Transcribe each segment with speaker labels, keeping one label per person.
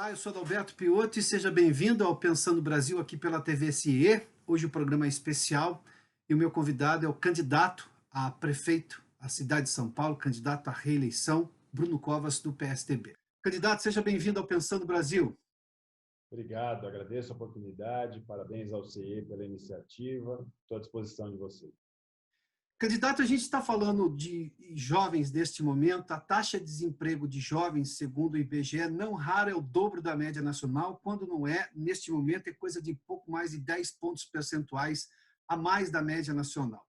Speaker 1: Olá, eu sou Adalberto Piotto e seja bem-vindo ao Pensando Brasil aqui pela TV CIE. Hoje o programa é especial e o meu convidado é o candidato a prefeito da cidade de São Paulo, candidato à reeleição, Bruno Covas, do PSDB. Candidato, seja bem-vindo ao Pensando Brasil.
Speaker 2: Obrigado, agradeço a oportunidade, parabéns ao CIE pela iniciativa, estou à disposição de vocês.
Speaker 1: Candidato, a gente está falando de jovens neste momento. A taxa de desemprego de jovens, segundo o IBGE, não raro é o dobro da média nacional, quando não é, neste momento, é coisa de pouco mais de 10 pontos percentuais a mais da média nacional.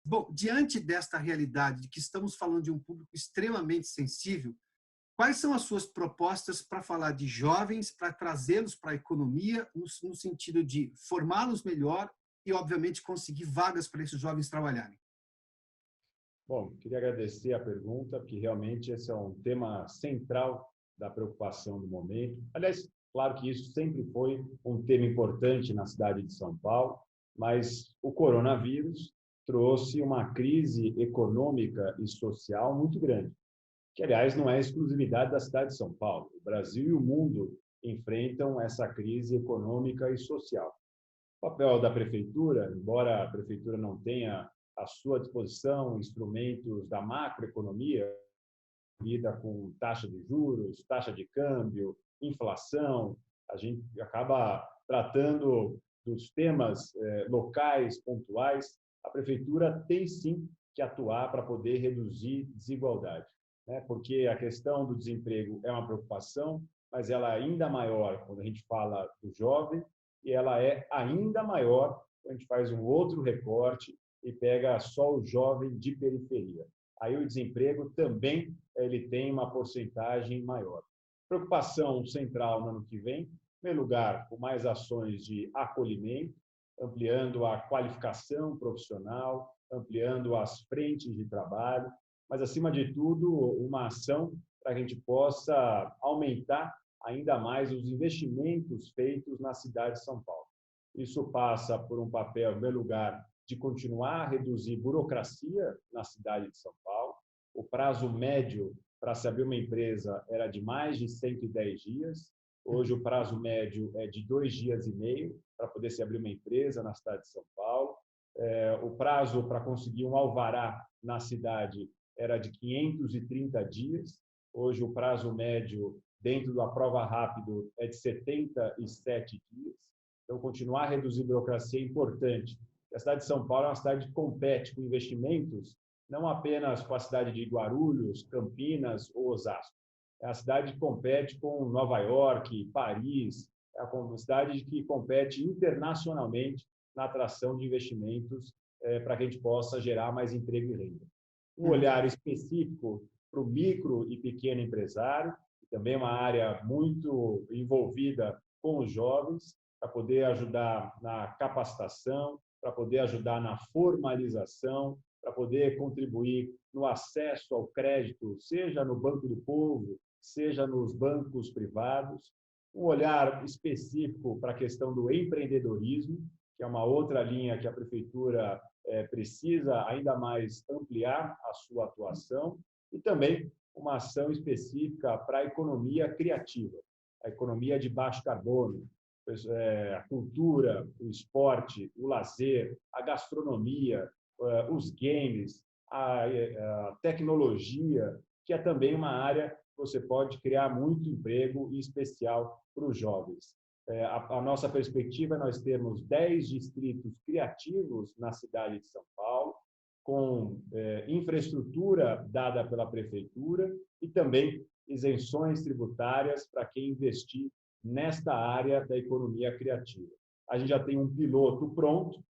Speaker 1: Bom, diante desta realidade de que estamos falando de um público extremamente sensível, quais são as suas propostas para falar de jovens, para trazê-los para a economia, no sentido de formá-los melhor e, obviamente, conseguir vagas para esses jovens trabalharem?
Speaker 2: Bom, queria agradecer a pergunta, porque realmente esse é um tema central da preocupação do momento. Aliás, claro que isso sempre foi um tema importante na cidade de São Paulo, mas o coronavírus trouxe uma crise econômica e social muito grande, que, aliás, não é exclusividade da cidade de São Paulo. O Brasil e o mundo enfrentam essa crise econômica e social. O papel da prefeitura, embora a prefeitura não tenha à sua disposição instrumentos da macroeconomia, lida com taxa de juros, taxa de câmbio, inflação, a gente acaba tratando dos temas locais, pontuais. A prefeitura tem sim que atuar para poder reduzir desigualdade, né? Porque a questão do desemprego é uma preocupação, mas ela é ainda maior quando a gente fala do jovem, e ela é ainda maior quando a gente faz um outro recorte e pega só o jovem de periferia. Aí o desemprego também ele tem uma porcentagem maior. Preocupação central no ano que vem, em primeiro lugar, com mais ações de acolhimento, ampliando a qualificação profissional, ampliando as frentes de trabalho, mas, acima de tudo, uma ação para que a gente possa aumentar ainda mais os investimentos feitos na cidade de São Paulo. Isso passa por um papel, em primeiro lugar, de continuar a reduzir burocracia na cidade de São Paulo. O prazo médio para se abrir uma empresa era de mais de 110 dias. Hoje, o prazo médio é de 2 dias e meio para poder se abrir uma empresa na cidade de São Paulo. O prazo para conseguir um alvará na cidade era de 530 dias. Hoje, o prazo médio dentro da prova rápido é de 77 dias. Então, continuar a reduzir burocracia é importante. A cidade de São Paulo é uma cidade que compete com investimentos, não apenas com a cidade de Guarulhos, Campinas ou Osasco. É a cidade que compete com Nova York, Paris, é a cidade que compete internacionalmente na atração de investimentos para que a gente possa gerar mais emprego e renda. Um olhar específico para o micro e pequeno empresário, que também é uma área muito envolvida com os jovens, para poder ajudar na capacitação, para poder ajudar na formalização, para poder contribuir no acesso ao crédito, seja no Banco do Povo, seja nos bancos privados. Um olhar específico para a questão do empreendedorismo, que é uma outra linha que a prefeitura precisa ainda mais ampliar a sua atuação, e também uma ação específica para a economia criativa, a economia de baixo carbono, a cultura, o esporte, o lazer, a gastronomia, os games, a tecnologia, que é também uma área que você pode criar muito emprego, em especial para os jovens. A nossa perspectiva é nós termos 10 distritos criativos na cidade de São Paulo, com infraestrutura dada pela prefeitura e também isenções tributárias para quem investir nesta área da economia criativa. A gente já tem um piloto pronto,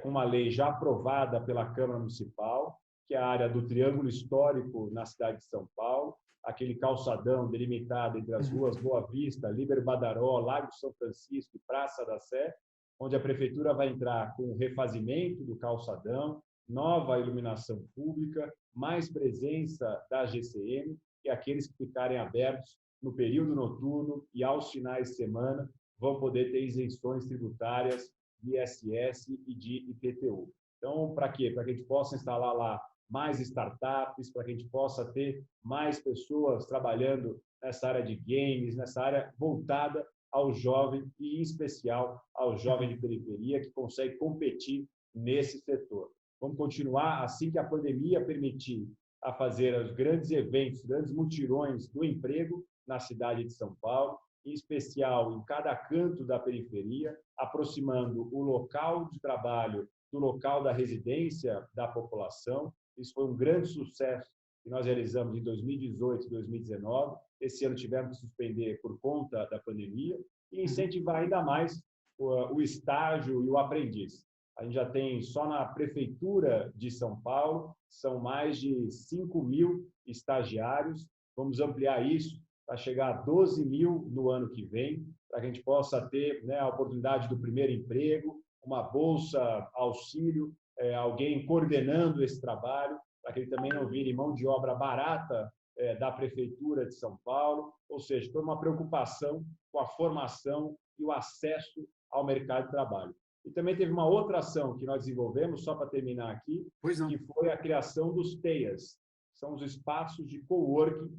Speaker 2: com uma lei já aprovada pela Câmara Municipal, que é a área do Triângulo Histórico na cidade de São Paulo, aquele calçadão delimitado entre as ruas Boa Vista, Líbero Badaró, Lago São Francisco e Praça da Sé, onde a prefeitura vai entrar com o refazimento do calçadão, nova iluminação pública, mais presença da GCM, e aqueles que ficarem abertos no período noturno e aos finais de semana vão poder ter isenções tributárias de ISS e de IPTU. Então, para quê? Para que a gente possa instalar lá mais startups, para que a gente possa ter mais pessoas trabalhando nessa área de games, nessa área voltada ao jovem e, em especial, ao jovem de periferia que consegue competir nesse setor. Vamos continuar, assim que a pandemia permitir, a fazer os grandes eventos, grandes mutirões do emprego na cidade de São Paulo, em especial em cada canto da periferia, aproximando o local de trabalho do local da residência da população. Isso foi um grande sucesso que nós realizamos em 2018 e 2019. Esse ano tivemos que suspender por conta da pandemia e incentivar ainda mais o estágio e o aprendiz. A gente já tem, só na Prefeitura de São Paulo, são mais de 5.000 estagiários. Vamos ampliar isso para chegar a 12.000 no ano que vem, para que a gente possa ter, né, a oportunidade do primeiro emprego, uma bolsa auxílio, alguém coordenando esse trabalho, para que ele também não vire mão de obra barata da Prefeitura de São Paulo. Ou seja, foi uma preocupação com a formação e o acesso ao mercado de trabalho. E também teve uma outra ação que nós desenvolvemos, só para terminar aqui, que foi a criação dos TEIAs. São os espaços de coworking,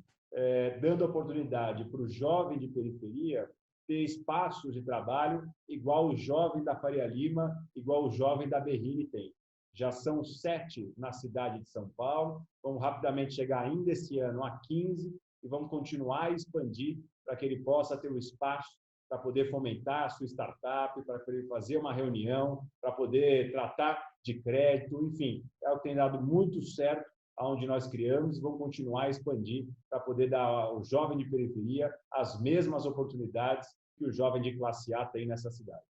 Speaker 2: dando oportunidade para o jovem de periferia ter espaços de trabalho igual o jovem da Faria Lima, igual o jovem da Berrini tem. Já são 7 na cidade de São Paulo, vamos rapidamente chegar ainda esse ano a 15 e vamos continuar a expandir para que ele possa ter o espaço para poder fomentar a sua startup, para poder fazer uma reunião, para poder tratar de crédito, enfim, é o que tem dado muito certo aonde nós criamos e vamos continuar a expandir para poder dar ao jovem de periferia as mesmas oportunidades que o jovem de classe A tem nessa cidade.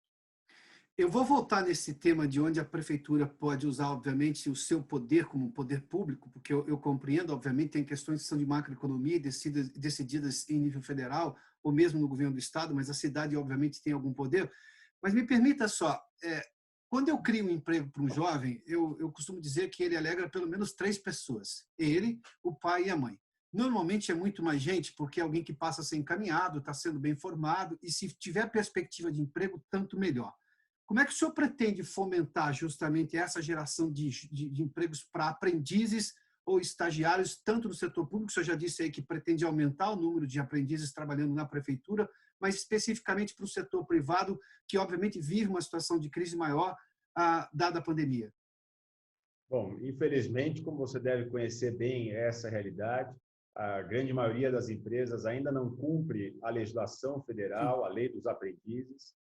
Speaker 1: Eu vou voltar nesse tema de onde a prefeitura pode usar, obviamente, o seu poder como poder público, porque eu compreendo, obviamente, tem questões que são de macroeconomia decididas em nível federal, ou mesmo no governo do estado, mas a cidade, obviamente, tem algum poder. Mas me permita só, quando eu crio um emprego para um jovem, eu costumo dizer que ele alegra pelo menos 3 pessoas, ele, o pai e a mãe. Normalmente é muito mais gente, porque é alguém que passa a ser encaminhado, está sendo bem formado, e se tiver perspectiva de emprego, tanto melhor. Como é que o senhor pretende fomentar justamente essa geração de empregos para aprendizes ou estagiários, tanto no setor público, o senhor já disse aí que pretende aumentar o número de aprendizes trabalhando na prefeitura, mas especificamente para o setor privado, que obviamente vive uma situação de crise maior, dada a pandemia?
Speaker 2: Bom, infelizmente, como você deve conhecer bem essa realidade, a grande maioria das empresas ainda não cumpre a legislação federal, a lei dos aprendizes.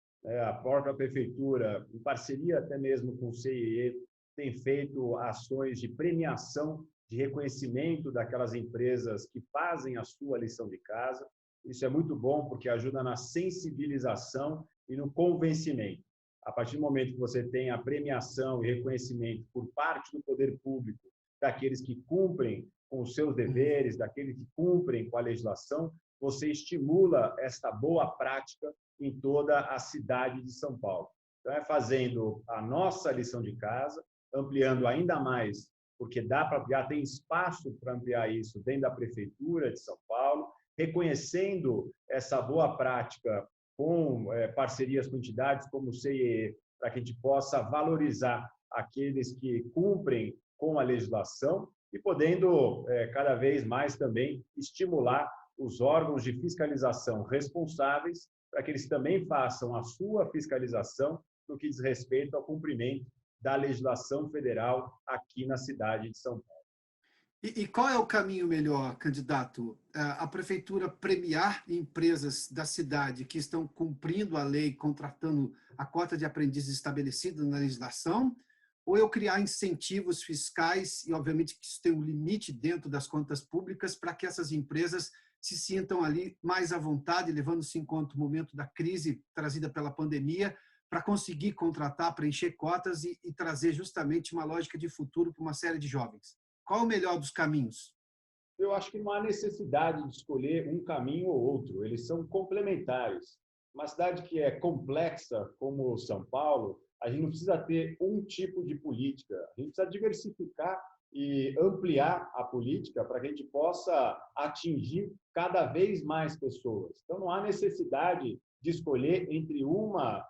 Speaker 2: A própria prefeitura, em parceria até mesmo com o CIE, tem feito ações de premiação, de reconhecimento daquelas empresas que fazem a sua lição de casa. Isso é muito bom porque ajuda na sensibilização e no convencimento. A partir do momento que você tem a premiação e reconhecimento por parte do poder público daqueles que cumprem com os seus deveres, daqueles que cumprem com a legislação, você estimula esta boa prática em toda a cidade de São Paulo. Então, é fazendo a nossa lição de casa, ampliando ainda mais, porque já tem espaço para ampliar isso dentro da Prefeitura de São Paulo, reconhecendo essa boa prática com parcerias com entidades como o CIE, para que a gente possa valorizar aqueles que cumprem com a legislação e podendo cada vez mais também estimular os órgãos de fiscalização responsáveis para que eles também façam a sua fiscalização no que diz respeito ao cumprimento da legislação federal aqui na cidade de São Paulo.
Speaker 1: E qual é o caminho melhor, candidato? A prefeitura premiar empresas da cidade que estão cumprindo a lei, contratando a cota de aprendizes estabelecida na legislação, ou eu criar incentivos fiscais, e obviamente que isso tem um limite dentro das contas públicas, para que essas empresas se sintam ali mais à vontade, levando-se em conta o momento da crise trazida pela pandemia, para conseguir contratar, preencher cotas e trazer justamente uma lógica de futuro para uma série de jovens? Qual o melhor dos caminhos?
Speaker 2: Eu acho que não há necessidade de escolher um caminho ou outro, eles são complementares. Uma cidade que é complexa, como São Paulo, a gente não precisa ter um tipo de política, a gente precisa diversificar e ampliar a política para que a gente possa atingir cada vez mais pessoas. Então, não há necessidade de escolher entre uma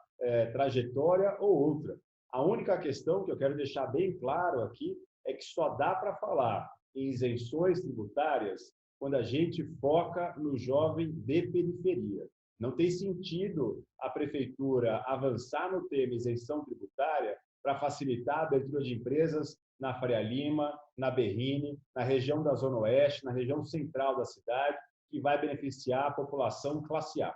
Speaker 2: trajetória ou outra. A única questão que eu quero deixar bem claro aqui é que só dá para falar em isenções tributárias quando a gente foca no jovem de periferia. Não tem sentido a prefeitura avançar no tema isenção tributária para facilitar a abertura de empresas na Faria Lima, na Berrini, na região da Zona Oeste, na região central da cidade, que vai beneficiar a população classe A.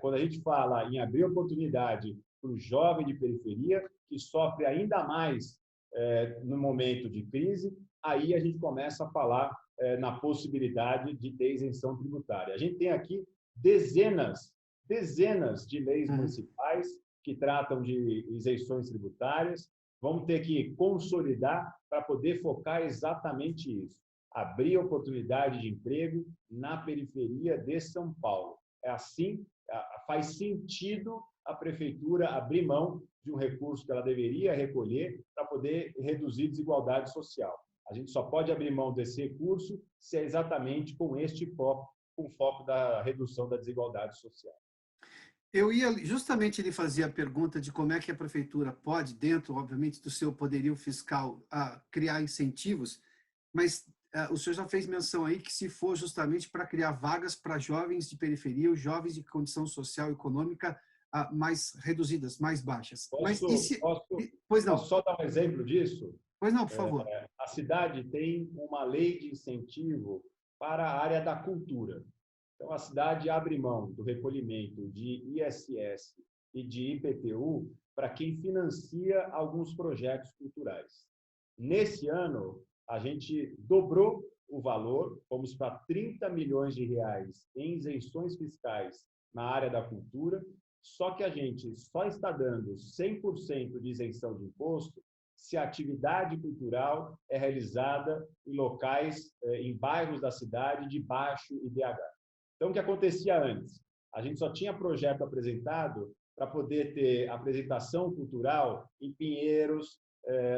Speaker 2: Quando a gente fala em abrir oportunidade para o jovem de periferia, que sofre ainda mais no momento de crise, aí a gente começa a falar na possibilidade de ter isenção tributária. A gente tem aqui dezenas de leis municipais que tratam de isenções tributárias. Vamos ter que consolidar para poder focar exatamente isso. Abrir oportunidade de emprego na periferia de São Paulo. É assim, faz sentido a prefeitura abrir mão de um recurso que ela deveria recolher para poder reduzir desigualdade social. A gente só pode abrir mão desse recurso se é exatamente com este foco, com o foco da redução da desigualdade social.
Speaker 1: Eu ia justamente lhe fazer a pergunta de como é que a prefeitura pode, dentro, obviamente, do seu poderio fiscal, criar incentivos, mas o senhor já fez menção aí que se for justamente para criar vagas para jovens de periferia, os jovens de condição social e econômica mais reduzidas, mais baixas.
Speaker 2: Posso só dar um exemplo disso?
Speaker 1: Pois não, por favor.
Speaker 2: A cidade tem uma lei de incentivo para a área da cultura. Então, a cidade abre mão do recolhimento de ISS e de IPTU para quem financia alguns projetos culturais. Nesse ano, a gente dobrou o valor, fomos para 30 milhões de reais em isenções fiscais na área da cultura, só que a gente só está dando 100% de isenção de imposto se a atividade cultural é realizada em locais, em bairros da cidade de baixo IDH. Então, o que acontecia antes? A gente só tinha projeto apresentado para poder ter apresentação cultural em Pinheiros,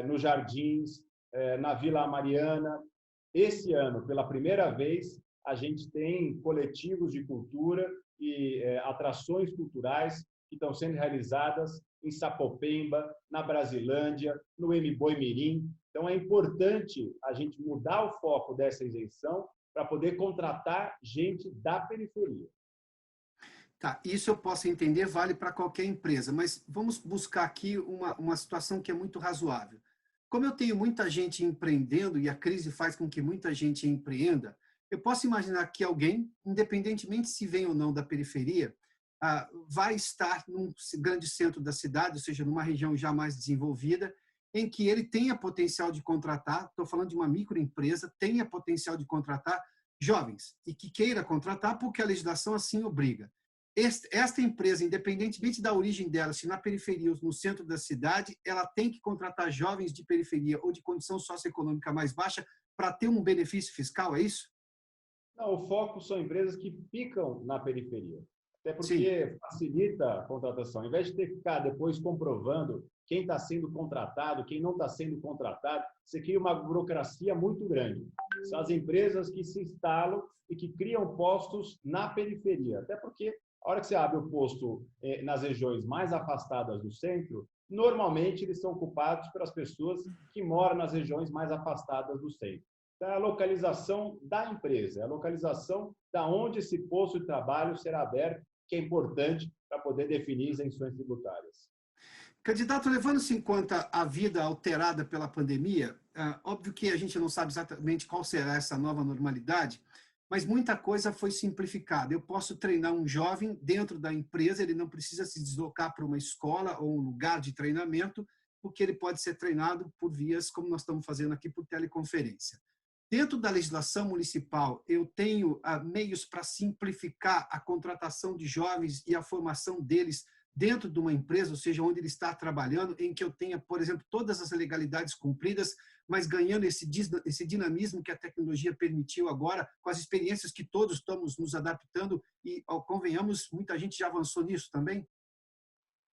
Speaker 2: nos Jardins, na Vila Mariana. Esse ano, pela primeira vez, a gente tem coletivos de cultura e atrações culturais que estão sendo realizadas em Sapopemba, na Brasilândia, no Mboi Mirim. Então, é importante a gente mudar o foco dessa isenção para poder contratar gente da periferia.
Speaker 1: Tá, isso eu posso entender, vale para qualquer empresa, mas vamos buscar aqui uma situação que é muito razoável. Como eu tenho muita gente empreendendo e a crise faz com que muita gente empreenda, eu posso imaginar que alguém, independentemente se vem ou não da periferia, vai estar num grande centro da cidade, ou seja, numa região já mais desenvolvida, em que ele tenha potencial de contratar, estou falando de uma microempresa, tenha potencial de contratar jovens e que queira contratar porque a legislação assim obriga. Esta empresa, independentemente da origem dela, se na periferia ou no centro da cidade, ela tem que contratar jovens de periferia ou de condição socioeconômica mais baixa para ter um benefício fiscal, é isso?
Speaker 2: Não, o foco são empresas que ficam na periferia. Até porque
Speaker 1: Sim.
Speaker 2: facilita a contratação. Ao invés de ter que ficar depois comprovando quem está sendo contratado, quem não está sendo contratado, você cria uma burocracia muito grande. São as empresas que se instalam e que criam postos na periferia. Até porque, a hora que você abre o posto nas regiões mais afastadas do centro, normalmente eles são ocupados pelas pessoas que moram nas regiões mais afastadas do centro. Então, é a localização da empresa, é a localização da onde esse posto de trabalho será aberto, que é importante para poder definir isenções tributárias.
Speaker 1: Candidato, levando-se em conta a vida alterada pela pandemia, óbvio que a gente não sabe exatamente qual será essa nova normalidade, mas muita coisa foi simplificada. Eu posso treinar um jovem dentro da empresa, ele não precisa se deslocar para uma escola ou um lugar de treinamento, porque ele pode ser treinado por vias, como nós estamos fazendo aqui, por teleconferência. Dentro da legislação municipal, eu tenho meios para simplificar a contratação de jovens e a formação deles dentro de uma empresa, ou seja, onde ele está trabalhando, em que eu tenha, por exemplo, todas as legalidades cumpridas, mas ganhando esse dinamismo que a tecnologia permitiu agora, com as experiências que todos estamos nos adaptando e, convenhamos, muita gente já avançou nisso também?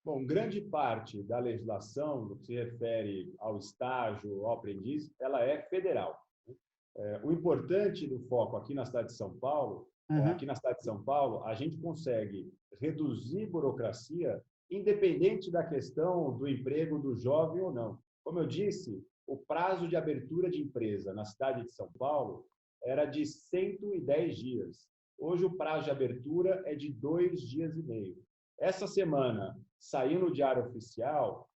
Speaker 2: Bom, grande parte da legislação, no que se refere ao estágio, ao aprendiz, ela é federal. O importante do foco aqui na cidade de São Paulo, aqui na cidade de São Paulo, a gente consegue reduzir burocracia independente da questão do emprego do jovem ou não. Como eu disse, o prazo de abertura de empresa na cidade de São Paulo era de 110 dias. Hoje o prazo de abertura é de 2 dias e meio. Essa semana saiu no Diário Oficial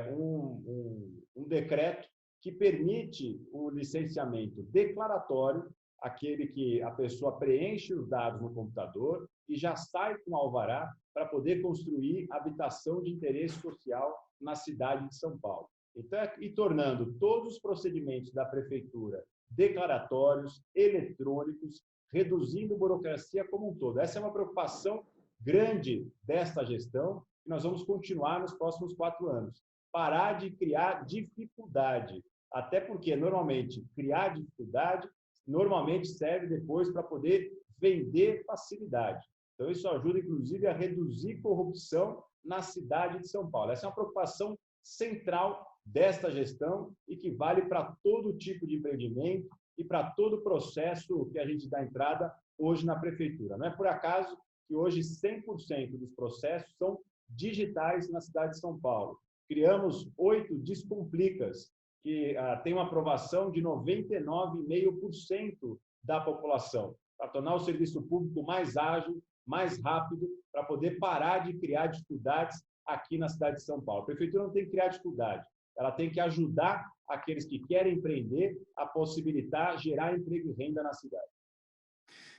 Speaker 2: um decreto que permite o licenciamento declaratório, aquele que a pessoa preenche os dados no computador e já sai com alvará para poder construir habitação de interesse social na cidade de São Paulo. Então, e tornando todos os procedimentos da prefeitura declaratórios, eletrônicos, reduzindo a burocracia como um todo. Essa é uma preocupação grande desta gestão que nós vamos continuar nos próximos 4 anos. Parar de criar dificuldade, até porque, normalmente, criar dificuldade normalmente serve depois para poder vender facilidade. Então, isso ajuda, inclusive, a reduzir corrupção na cidade de São Paulo. Essa é uma preocupação central desta gestão e que vale para todo tipo de empreendimento e para todo o processo que a gente dá entrada hoje na prefeitura. Não é por acaso que hoje 100% dos processos são digitais na cidade de São Paulo. Criamos 8 Descomplicas, que tem uma aprovação de 99,5% da população, para tornar o serviço público mais ágil, mais rápido, para poder parar de criar dificuldades aqui na cidade de São Paulo. A prefeitura não tem que criar dificuldade, ela tem que ajudar aqueles que querem empreender a possibilitar gerar emprego e renda na cidade.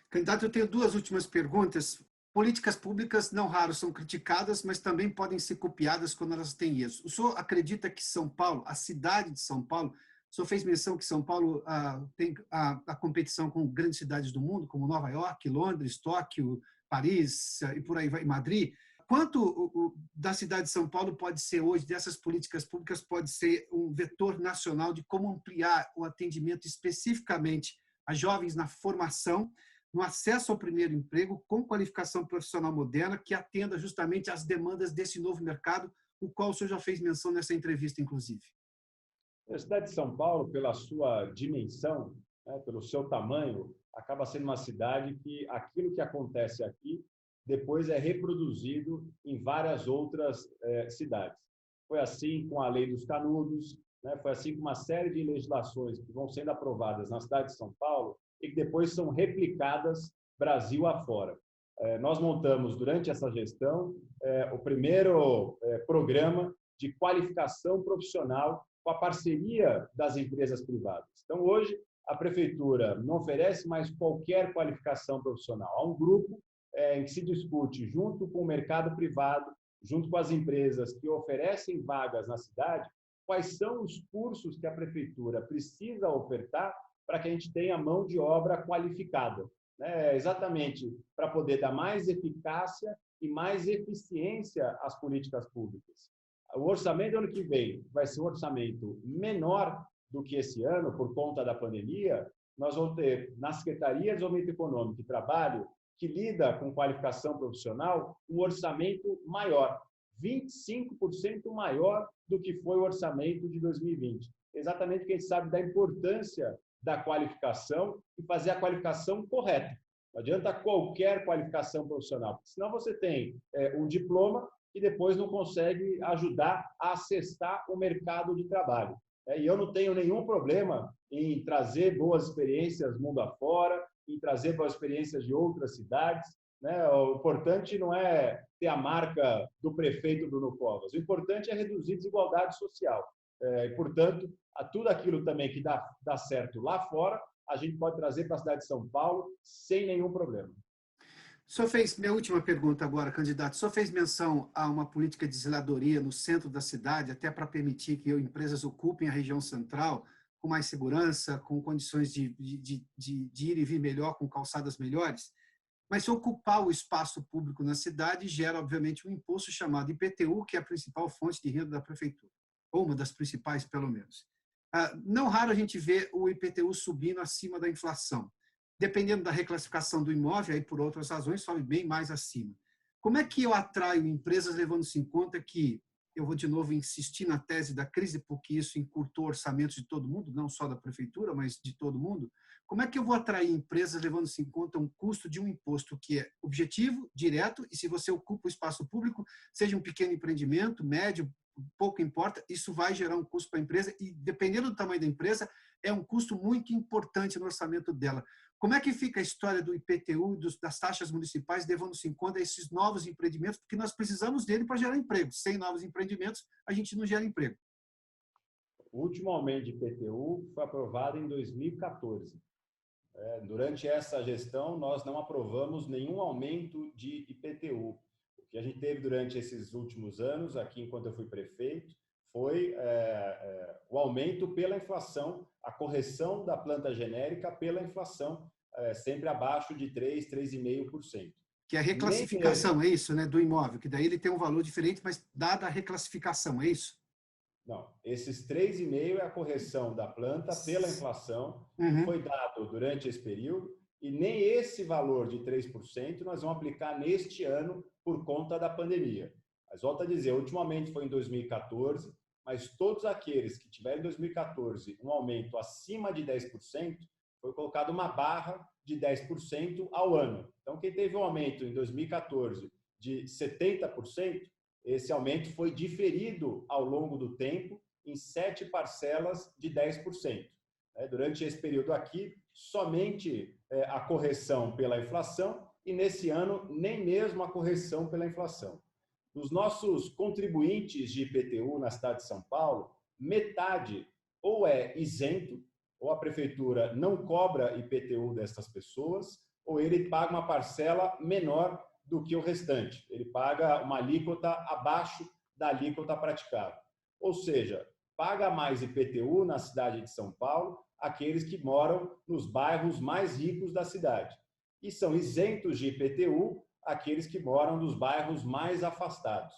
Speaker 1: Candidato, eu tenho 2 últimas perguntas. Políticas públicas, não raro, são criticadas, mas também podem ser copiadas quando elas têm erros. O senhor acredita que São Paulo, a cidade de São Paulo, o senhor fez menção que São Paulo tem a competição com grandes cidades do mundo, como Nova York, Londres, Tóquio, Paris e por aí vai, Madrid. Quanto da cidade de São Paulo pode ser hoje, dessas políticas públicas, pode ser um vetor nacional de como ampliar o atendimento especificamente a jovens na formação, no acesso ao primeiro emprego com qualificação profissional moderna que atenda justamente às demandas desse novo mercado, o qual o senhor já fez menção nessa entrevista, inclusive?
Speaker 2: A cidade de São Paulo, pela sua dimensão, pelo seu tamanho, acaba sendo uma cidade que aquilo que acontece aqui depois é reproduzido em várias outras cidades. Foi assim com a Lei dos Canudos, foi assim com uma série de legislações que vão sendo aprovadas na cidade de São Paulo e que depois são replicadas Brasil afora. Nós montamos, durante essa gestão, o primeiro programa de qualificação profissional com a parceria das empresas privadas. Então, hoje, a prefeitura não oferece mais qualquer qualificação profissional. Há um grupo em que se discute, junto com o mercado privado, junto com as empresas que oferecem vagas na cidade, quais são os cursos que a prefeitura precisa ofertar para que a gente tenha mão de obra qualificada, exatamente para poder dar mais eficácia e mais eficiência às políticas públicas. O orçamento do ano que vem vai ser um orçamento menor do que esse ano, por conta da pandemia. Nós vamos ter, na Secretaria de Desenvolvimento Econômico e Trabalho, que lida com qualificação profissional, um orçamento maior, 25% maior do que foi o orçamento de 2020. Exatamente porque a gente sabe da importância da qualificação e fazer a qualificação correta. Não adianta qualquer qualificação profissional, porque senão você tem um diploma e depois não consegue ajudar a acessar o mercado de trabalho. E eu não tenho nenhum problema em trazer boas experiências mundo afora, em trazer boas experiências de outras cidades. O importante não é ter a marca do prefeito Bruno Covas, o importante é reduzir a desigualdade social. Portanto, tudo aquilo também que dá certo lá fora, a gente pode trazer para a cidade de São Paulo sem nenhum problema.
Speaker 1: O senhor fez, minha última pergunta agora, candidato, o senhor fez menção a uma política de zeladoria no centro da cidade, até para permitir que empresas ocupem a região central com mais segurança, com condições de ir e vir melhor, com calçadas melhores. Mas se ocupar o espaço público na cidade gera, obviamente, um imposto chamado IPTU, que é a principal fonte de renda da prefeitura, ou uma das principais, pelo menos. Não raro a gente vê o IPTU subindo acima da inflação. Dependendo da reclassificação do imóvel, aí por outras razões, sobe bem mais acima. Como é que eu atraio empresas, levando-se em conta que, eu vou de novo insistir na tese da crise, porque isso encurtou orçamentos de todo mundo, não só da prefeitura, mas de todo mundo. Como é que eu vou atrair empresas levando-se em conta um custo de um imposto que é objetivo, direto, e se você ocupa o espaço público, seja um pequeno empreendimento, médio, pouco importa, isso vai gerar um custo para a empresa e, dependendo do tamanho da empresa, é um custo muito importante no orçamento dela. Como é que fica a história do IPTU, das taxas municipais, levando-se em conta esses novos empreendimentos, porque nós precisamos dele para gerar emprego. Sem novos empreendimentos, a gente não gera emprego.
Speaker 2: O último aumento de IPTU foi aprovado em 2014. Durante essa gestão, nós não aprovamos nenhum aumento de IPTU. O que a gente teve durante esses últimos anos, aqui enquanto eu fui prefeito, foi o aumento pela inflação, a correção da planta genérica pela inflação, sempre abaixo de 3%, 3,5%.
Speaker 1: Que é a reclassificação, é isso, né, do imóvel, que daí ele tem um valor diferente, mas dada a reclassificação, é isso?
Speaker 2: Não, esses 3,5% é a correção da planta pela inflação, que foi dado durante esse período, e nem esse valor de 3% nós vamos aplicar neste ano por conta da pandemia. Mas volto a dizer, ultimamente foi em 2014, mas todos aqueles que tiveram em 2014 um aumento acima de 10%, foi colocado uma barra de 10% ao ano. Então, quem teve um aumento em 2014 de 70%, esse aumento foi diferido ao longo do tempo em 7 parcelas de 10%. Durante esse período aqui, somente a correção pela inflação e, nesse ano, nem mesmo a correção pela inflação. Dos nossos contribuintes de IPTU na cidade de São Paulo, metade ou é isento, ou a prefeitura não cobra IPTU dessas pessoas, ou ele paga uma parcela menor do que o restante. Ele paga uma alíquota abaixo da alíquota praticada. Ou seja, paga mais IPTU na cidade de São Paulo aqueles que moram nos bairros mais ricos da cidade. E são isentos de IPTU aqueles que moram nos bairros mais afastados.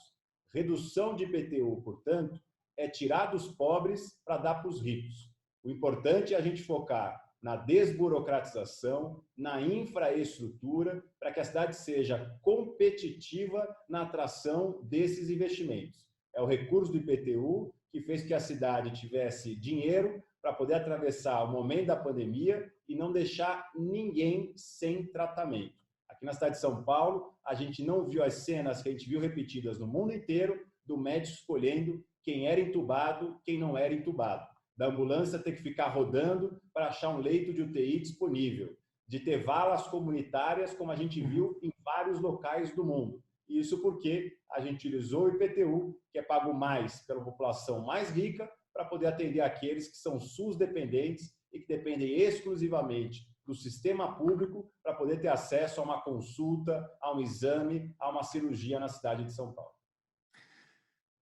Speaker 2: Redução de IPTU, portanto, é tirar dos pobres para dar para os ricos. O importante é a gente focar na desburocratização, na infraestrutura, para que a cidade seja competitiva na atração desses investimentos. É o recurso do IPTU que fez que a cidade tivesse dinheiro para poder atravessar o momento da pandemia e não deixar ninguém sem tratamento. Aqui na cidade de São Paulo, a gente não viu as cenas que a gente viu repetidas no mundo inteiro, do médico escolhendo quem era entubado, quem não era entubado. Da ambulância ter que ficar rodando para achar um leito de UTI disponível, de ter valas comunitárias, como a gente viu em vários locais do mundo. Isso porque a gente utilizou o IPTU, que é pago mais pela população mais rica, para poder atender aqueles que são SUS dependentes e que dependem exclusivamente do sistema público para poder ter acesso a uma consulta, a um exame, a uma cirurgia na cidade de São Paulo.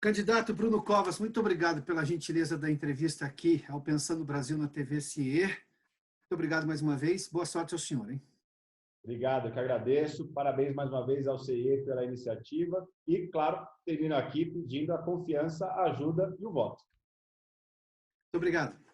Speaker 1: Candidato Bruno Covas, muito obrigado pela gentileza da entrevista aqui ao Pensando Brasil na TV CIE. Muito obrigado mais uma vez. Boa sorte ao senhor, hein?
Speaker 2: Obrigado, eu que agradeço. Parabéns mais uma vez ao CIE pela iniciativa e, claro, termino aqui pedindo a confiança, a ajuda e o voto.
Speaker 1: Muito obrigado.